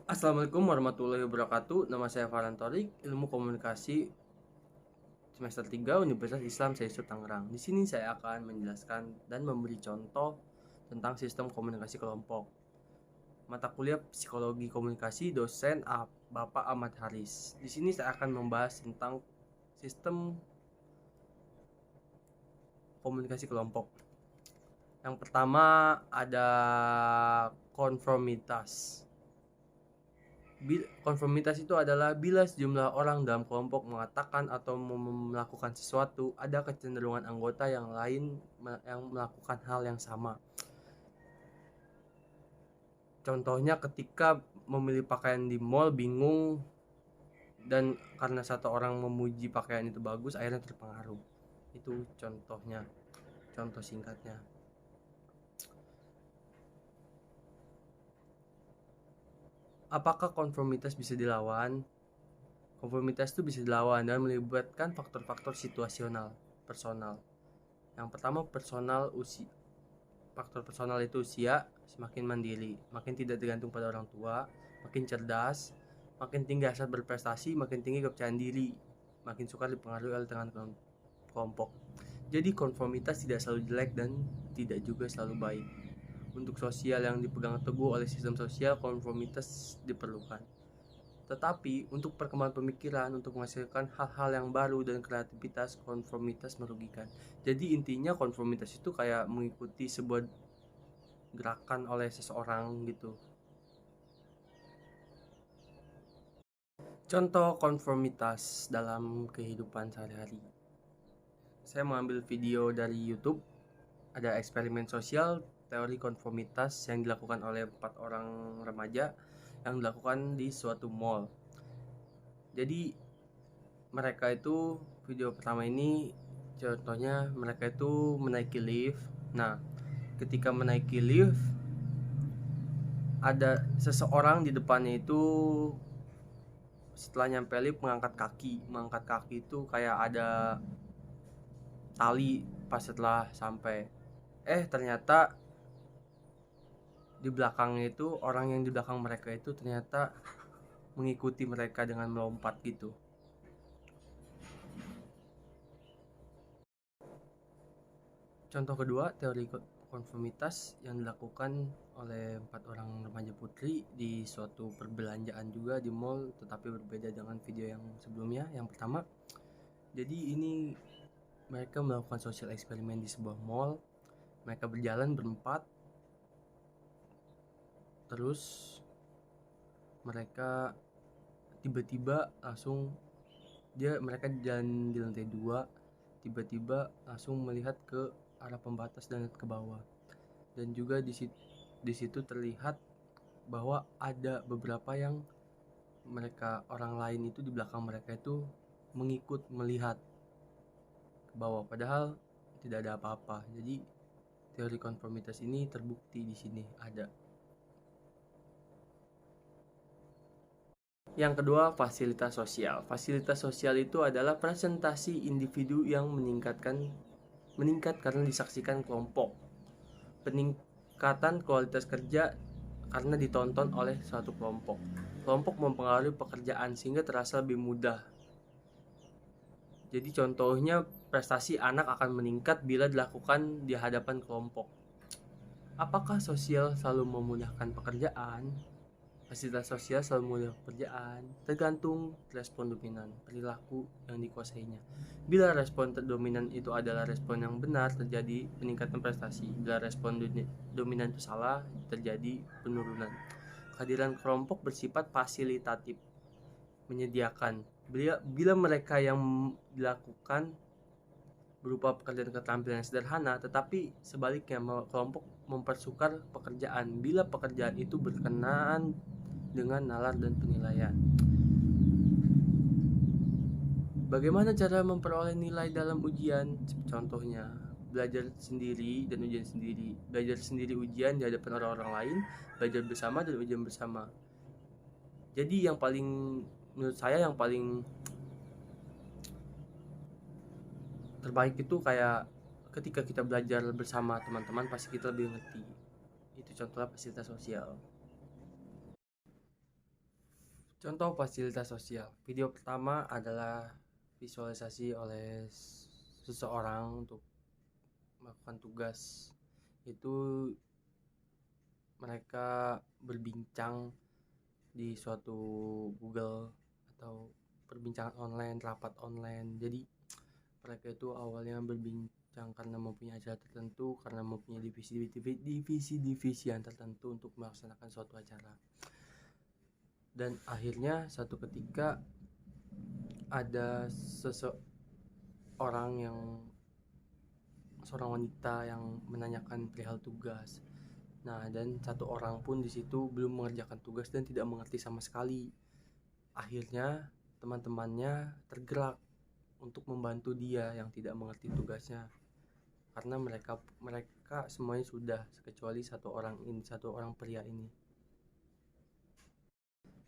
Assalamualaikum warahmatullahi wabarakatuh. Nama saya Farhan Thorik, Ilmu Komunikasi semester 3 Universitas Islam Syaisu Tangerang. Di sini saya akan menjelaskan dan memberi contoh tentang sistem komunikasi kelompok. Mata kuliah Psikologi Komunikasi dosen Bapak Ahmad Haris. Di sini saya akan membahas tentang sistem komunikasi kelompok. Yang pertama ada konformitas. Konformitas itu adalah bila sejumlah orang dalam kelompok mengatakan atau melakukan sesuatu, ada kecenderungan anggota yang lain yang melakukan hal yang sama. Contohnya ketika memilih pakaian di mall bingung dan karena satu orang memuji pakaian itu bagus akhirnya terpengaruh. Itu contohnya, contoh singkatnya. Apakah konformitas bisa dilawan? Konformitas itu bisa dilawan dan melibatkan faktor-faktor situasional, personal. Yang pertama personal usia. Faktor personal itu usia, semakin mandiri, makin tidak tergantung pada orang tua, makin cerdas, makin tinggi hasrat berprestasi, makin tinggi kepercayaan diri, makin suka dipengaruhi oleh dengan kelompok. Jadi konformitas tidak selalu jelek dan tidak juga selalu baik. Untuk sosial yang dipegang teguh oleh sistem sosial, konformitas diperlukan. Tetapi untuk perkembangan pemikiran, untuk menghasilkan hal-hal yang baru dan kreativitas, konformitas merugikan. Jadi intinya konformitas itu kayak mengikuti sebuah gerakan oleh seseorang gitu. Contoh konformitas dalam kehidupan sehari-hari. Saya mengambil video dari YouTube. Ada eksperimen sosial teori konformitas yang dilakukan oleh 4 orang remaja yang dilakukan di suatu mall. Jadi mereka itu video pertama ini contohnya mereka itu menaiki lift. Nah, ketika menaiki lift ada seseorang di depannya itu setelah nyampe lift mengangkat kaki itu kayak ada tali pas setelah sampai. Ternyata di belakangnya itu orang yang di belakang mereka itu ternyata mengikuti mereka dengan melompat gitu. Contoh kedua, teori konformitas yang dilakukan oleh 4 orang remaja putri di suatu perbelanjaan juga di mall, tetapi berbeda dengan video yang sebelumnya. Yang pertama, jadi ini mereka melakukan sosial eksperimen di sebuah mall. Mereka berjalan berempat, terus mereka tiba-tiba langsung mereka jalan di lantai 2, tiba-tiba langsung melihat ke arah pembatas dan ke bawah. Dan juga di situ terlihat bahwa ada beberapa yang orang lain itu di belakang mereka itu mengikut melihat ke bawah padahal tidak ada apa-apa. Jadi teori konformitas ini terbukti di sini ada. Yang kedua, fasilitas sosial. Fasilitas sosial itu adalah presentasi individu yang meningkat karena disaksikan kelompok. Peningkatan kualitas kerja karena ditonton oleh suatu kelompok. Kelompok mempengaruhi pekerjaan sehingga terasa lebih mudah. Jadi contohnya prestasi anak akan meningkat bila dilakukan di hadapan kelompok. Apakah sosial selalu memudahkan pekerjaan? Fasilitas sosial selalu memudahkan pekerjaan, tergantung respon dominan, perilaku yang dikuasainya. Bila respon dominan itu adalah respon yang benar, terjadi peningkatan prestasi. Bila respon dominan itu salah, terjadi penurunan. Kehadiran kelompok bersifat fasilitatif, menyediakan. Bila mereka yang dilakukan berupa pekerjaan keterampilan yang sederhana, tetapi sebaliknya kelompok mempersukar pekerjaan bila pekerjaan itu berkenaan dengan nalar dan penilaian. Bagaimana cara memperoleh nilai dalam ujian? Contohnya, belajar sendiri dan ujian sendiri. Belajar sendiri ujian di hadapan orang-orang lain, belajar bersama dan ujian bersama. Jadi menurut saya yang paling terbaik itu kayak ketika kita belajar bersama teman-teman pasti kita lebih ngerti. Itu contohnya fasilitas sosial. Contoh fasilitas sosial. Video pertama adalah visualisasi oleh seseorang untuk melakukan tugas. Itu mereka berbincang di suatu Google atau perbincangan online, rapat online. Jadi mereka itu awalnya berbincang karena mempunyai acara tertentu, karena mempunyai divisi yang tertentu untuk melaksanakan suatu acara. Dan akhirnya satu ketika ada seorang wanita yang menanyakan perihal tugas. Nah, dan satu orang pun di situ belum mengerjakan tugas dan tidak mengerti sama sekali. Akhirnya teman-temannya tergerak untuk membantu dia yang tidak mengerti tugasnya, karena mereka semuanya sudah, kecuali satu orang pria ini.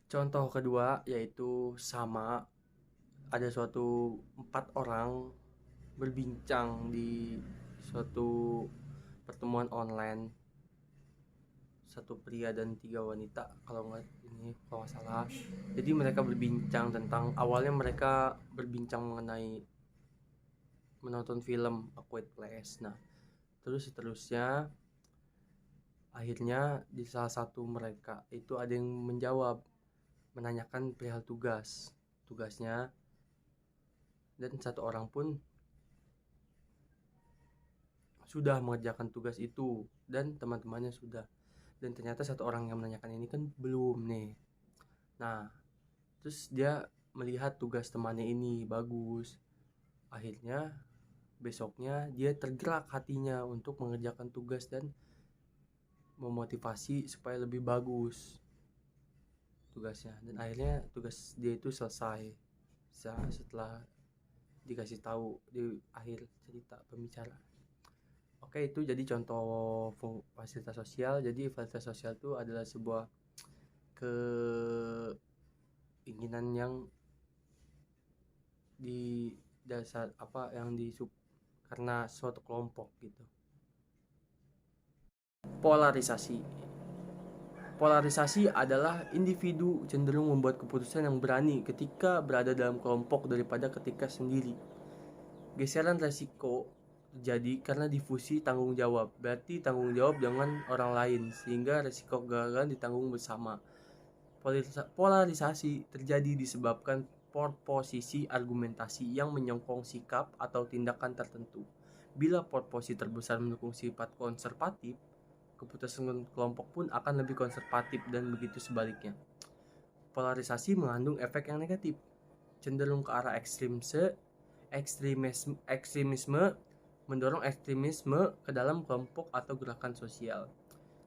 Contoh kedua yaitu sama, ada suatu 4 orang berbincang di suatu pertemuan online, satu pria dan 3 wanita kalau nggak salah. Jadi mereka berbincang tentang, awalnya mereka berbincang mengenai menonton film A Quiet Place. Nah, terus seterusnya akhirnya di salah satu mereka itu ada yang menanyakan perihal tugasnya, dan satu orang pun sudah mengerjakan tugas itu dan teman-temannya sudah, dan ternyata satu orang yang menanyakan ini kan belum nih. Nah, terus dia melihat tugas temannya ini bagus, akhirnya besoknya dia tergerak hatinya untuk mengerjakan tugas dan memotivasi supaya lebih bagus tugasnya, dan akhirnya tugas dia itu selesai setelah dikasih tahu di akhir cerita pembicaraan. Oke, itu jadi contoh fasilitas sosial. Jadi fasilitas sosial itu adalah sebuah keinginan yang di dasar karena suatu kelompok gitu. Polarisasi adalah individu cenderung membuat keputusan yang berani ketika berada dalam kelompok daripada ketika sendiri. Geseran resiko terjadi karena difusi tanggung jawab, berarti tanggung jawab dengan orang lain, sehingga resiko kegagalan ditanggung bersama. Polarisasi terjadi disebabkan posisi argumentasi yang menyokong sikap atau tindakan tertentu. Bila posisi terbesar mendukung sifat konservatif, keputusan kelompok pun akan lebih konservatif, dan begitu sebaliknya. Polarisasi mengandung efek yang negatif, cenderung ke arah ekstremisme, mendorong ekstremisme ke dalam kelompok atau gerakan sosial.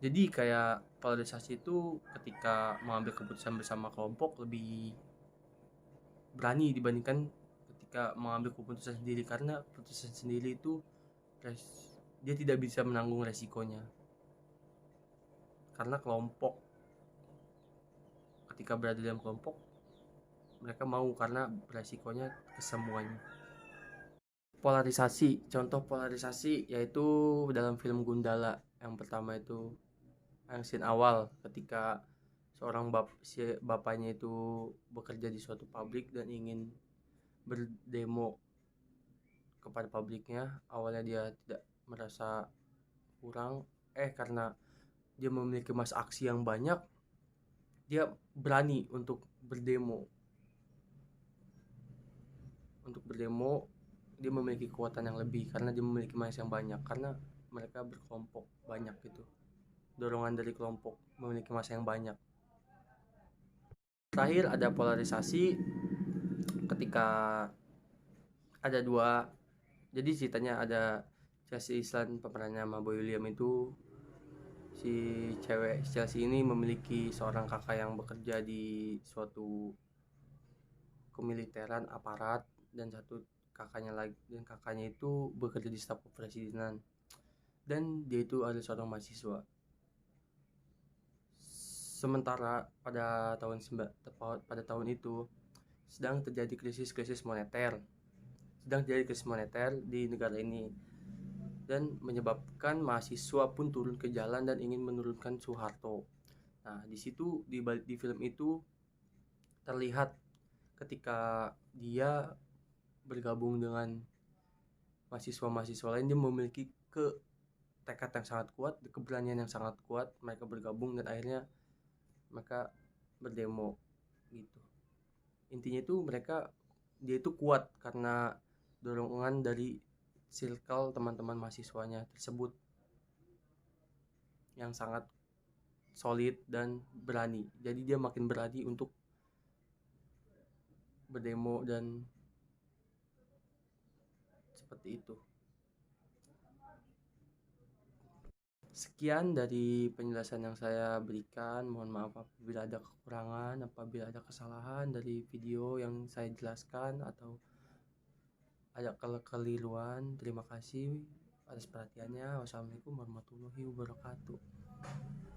Jadi kayak polarisasi itu ketika mengambil keputusan bersama kelompok lebih berani dibandingkan ketika mengambil keputusan sendiri, karena keputusan sendiri itu dia tidak bisa menanggung resikonya. Karena ketika berada dalam kelompok mereka mau, karena resikonya kesemuanya. Polarisasi, contoh polarisasi yaitu dalam film Gundala. Yang pertama itu yang scene awal ketika seorang bapaknya itu bekerja di suatu pabrik dan ingin berdemo kepada pabriknya. Awalnya dia tidak merasa kurang, karena dia memiliki massa aksi yang banyak, dia berani untuk berdemo. Dia memiliki kekuatan yang lebih karena dia memiliki massa yang banyak, karena mereka berkelompok banyak gitu. Dorongan dari kelompok memiliki massa yang banyak. Terakhir ada polarisasi ketika ada dua. Jadi ceritanya ada Chelsea Islan, pemerannya sama Boy William itu, si Chelsea ini memiliki seorang kakak yang bekerja di suatu kemiliteran aparat, dan kakaknya itu bekerja di staf kepresidenan, dan dia itu adalah seorang mahasiswa. Sementara pada tahun itu sedang terjadi krisis moneter di negara ini, dan menyebabkan mahasiswa pun turun ke jalan dan ingin menurunkan Soeharto. Nah, di situ di film itu terlihat ketika dia bergabung dengan mahasiswa-mahasiswa lain. Dia memiliki tekad yang sangat kuat, keberanian yang sangat kuat. Mereka bergabung dan akhirnya mereka berdemo gitu. Intinya itu dia itu kuat karena dorongan dari circle teman-teman mahasiswanya tersebut yang sangat solid dan berani. Jadi dia makin berani untuk berdemo dan seperti itu. Sekian dari penjelasan yang saya berikan. Mohon maaf apabila ada kekurangan, apabila ada kesalahan dari video yang saya jelaskan atau ada kekeliruan. Terima kasih atas perhatiannya. Wassalamualaikum warahmatullahi wabarakatuh.